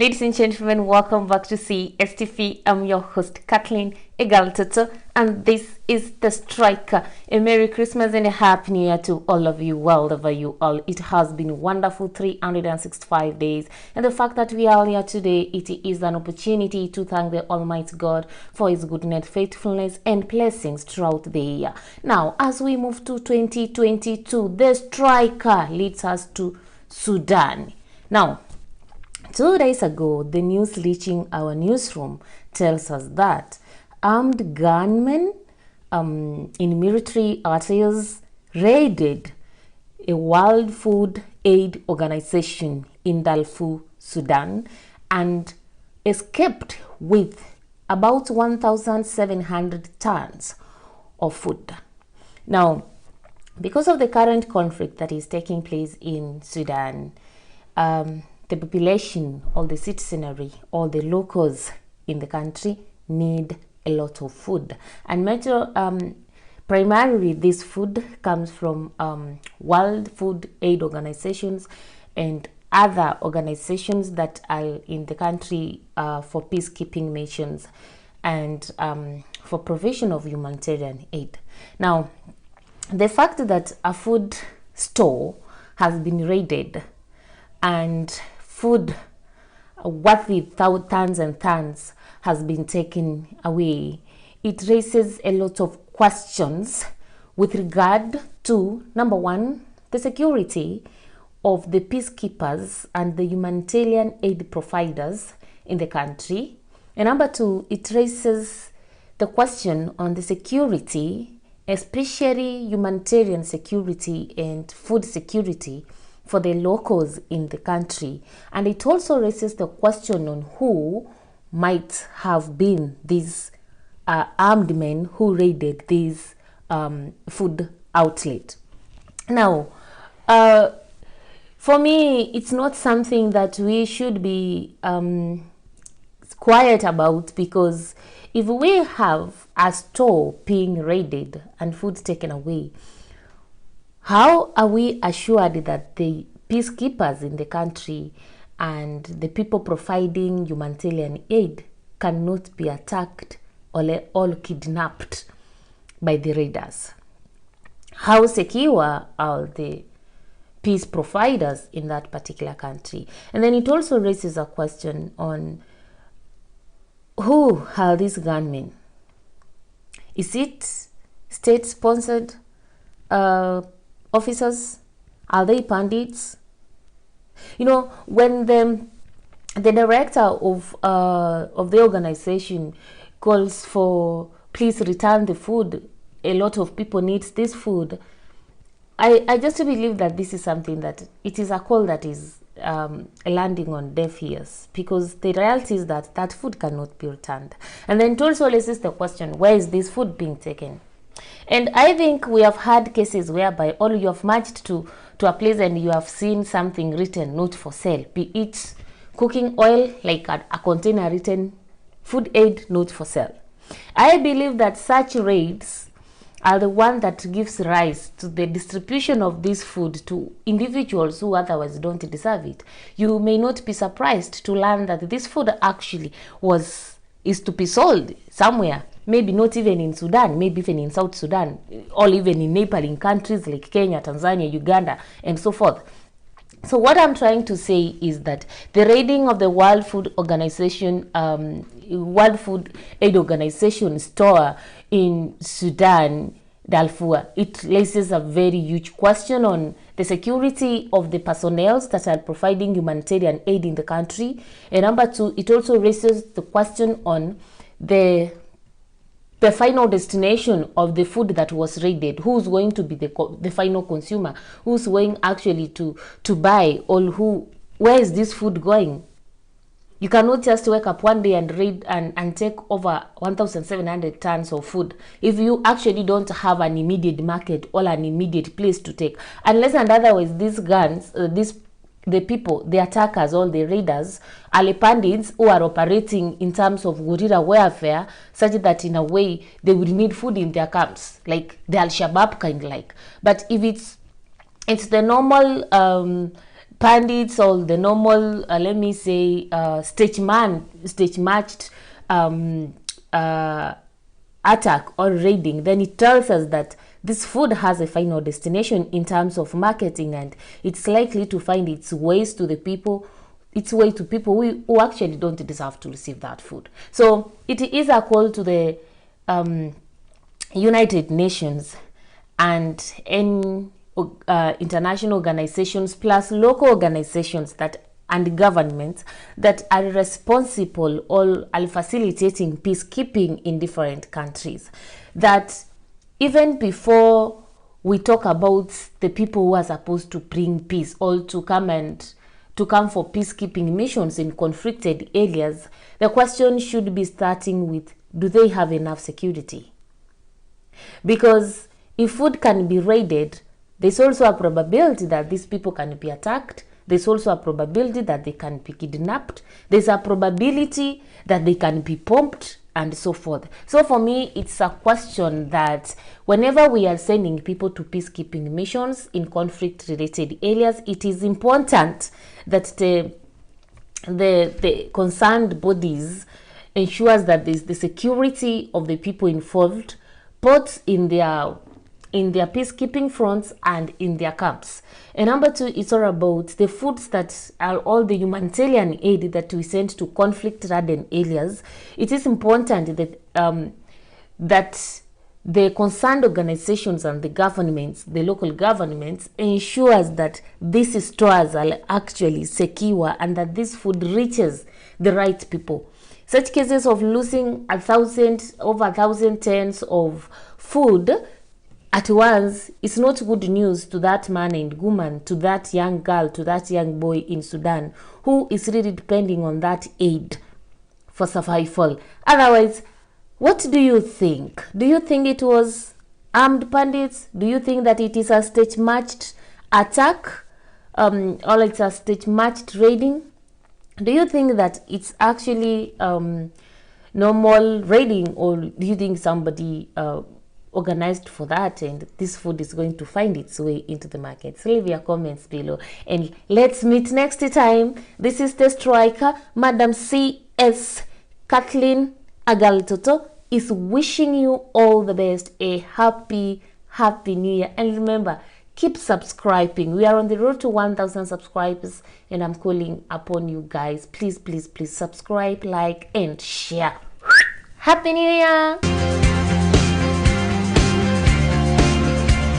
Ladies and gentlemen, welcome back to CSTV. I'm your host, Kathleen Egaltoto, and this is The Striker. A Merry Christmas and a Happy New Year to all of you, wherever you all. It has been wonderful 365 days, and the fact that we are here today, it is an opportunity to thank the Almighty God for His goodness, faithfulness, and blessings throughout the year. Now, as we move to 2022, The Striker leads us to Sudan. Now, 2 days ago, the news reaching our newsroom tells us that armed gunmen in military areas raided a World Food Aid Organization in Darfur, Sudan, and escaped with about 1,700 tons of food. Now, because of the current conflict that is taking place in Sudan, the population, all the citizenry, all the locals in the country need a lot of food. And primarily this food comes from World Food Aid organizations and other organizations that are in the country for peacekeeping missions and for provision of humanitarian aid. Now, the fact that a food store has been raided and food worthy tons and tons has been taken away, it raises a lot of questions with regard to, number one, the security of the peacekeepers and the humanitarian aid providers in the country, and number two, it raises the question on the security, especially humanitarian security and food security for the locals in the country. And it also raises the question on who might have been these armed men who raided this food outlet. Now, for me, it's not something that we should be quiet about, because if we have a store being raided and food taken away, how are we assured that the peacekeepers in the country and the people providing humanitarian aid cannot be attacked or kidnapped by the raiders? How secure are the peace providers in that particular country? And then it also raises a question on who are these gunmen? Is it state-sponsored officers? Are they bandits? You know, when the director of the organization calls for please return the food, a lot of people need this food, I just believe that this is something that it is a call that is landing on deaf ears, because the reality is that that food cannot be returned. And then it also raises the question, where is this food being taken? And I think we have had cases whereby all you have marched to a place and you have seen something written not for sale, be it cooking oil, like a container written food aid not for sale. I believe that such raids are the one that gives rise to the distribution of this food to individuals who otherwise don't deserve it. You may not be surprised to learn that this food actually is to be sold somewhere, maybe not even in Sudan, maybe even in South Sudan, or even in neighboring countries like Kenya, Tanzania, Uganda, and so forth. So what I'm trying to say is that the raiding of the World Food Organization, World Food Aid Organization store in Sudan, Darfur, it raises a very huge question on the security of the personnel that are providing humanitarian aid in the country. And number two, it also raises the question on the final destination of the food that was raided. Who's going to be the final consumer? Who's going actually to buy, or where is this food going? You cannot just wake up one day and raid and take over 1,700 tons of food if you actually don't have an immediate market or an immediate place to take. Unless and otherwise, these guns, the people, the attackers, all the raiders, are the bandits who are operating in terms of guerrilla warfare, such that in a way they would need food in their camps, like the Al-Shabaab kind like. But if it's the normal bandits or the normal, let me say, stage matched attack or raiding, then it tells us that this food has a final destination in terms of marketing, and it's likely to find its ways to the people, its way to people who actually don't deserve to receive that food. So it is a call to the United Nations and international organizations plus local organizations that and governments that are responsible or are facilitating peacekeeping in different countries, that even before we talk about the people who are supposed to bring peace or to come for peacekeeping missions in conflicted areas, the question should be starting with, do they have enough security? Because if food can be raided, there's also a probability that these people can be attacked. There's also a probability that they can be kidnapped. There's a probability that they can be pumped and so forth. So for me, it's a question that whenever we are sending people to peacekeeping missions in conflict-related areas, it is important that the concerned bodies ensures that there's the security of the people involved, both in their peacekeeping fronts and in their camps. And number two, it's all about the foods that are all the humanitarian aid that we send to conflict-ridden areas. It is important that that the concerned organizations and the governments, the local governments, ensures that these stores are actually secure and that this food reaches the right people. Such cases of losing over 1,000 tons of food at once is not good news to that man in Gunmen, to that young girl, to that young boy in Sudan, who is really depending on that aid for survival. Otherwise, what do you think? Do you think it was armed bandits? Do you think that it is a stage-matched attack? Or it's a stage-matched raiding? Do you think that it's actually normal raiding, or do you think somebody organized for that and this food is going to find its way into the market? So leave your comments below and let's meet next time. This is the striker, Madam C.S. Kathleen Agaltoto is wishing you all the best, a happy new year, and remember, keep subscribing. We are on the road to 1,000 subscribers and I'm calling upon you guys, please subscribe, like and share. Happy New Year.